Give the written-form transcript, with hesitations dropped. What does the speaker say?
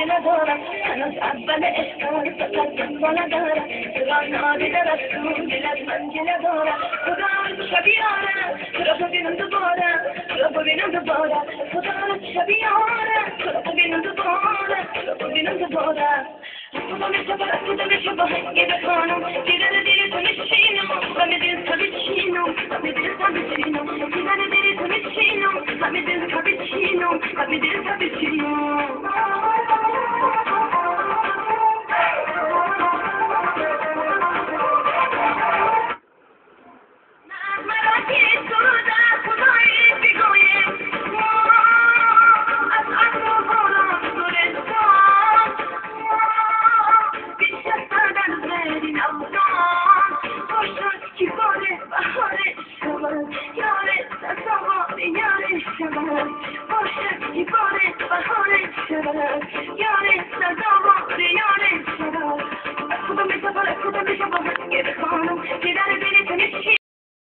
ندارم هنوز اول عشقم فقط دنبال ندارم چرا نادیده رفتون دل از من ندارم خدا شبیارم چرا ببینم دوباره چرا ببینم دوباره خدا شبیارم چرا ببینم دوباره چرا ببینم دوباره خدا میشه با هنگی بخوانم دیدن دیری تو میشینم همه دل تا بچینم همه دل تا بچینم دیدن دیری تو میشینم همه دل تا بچینم همه دل تا بچینم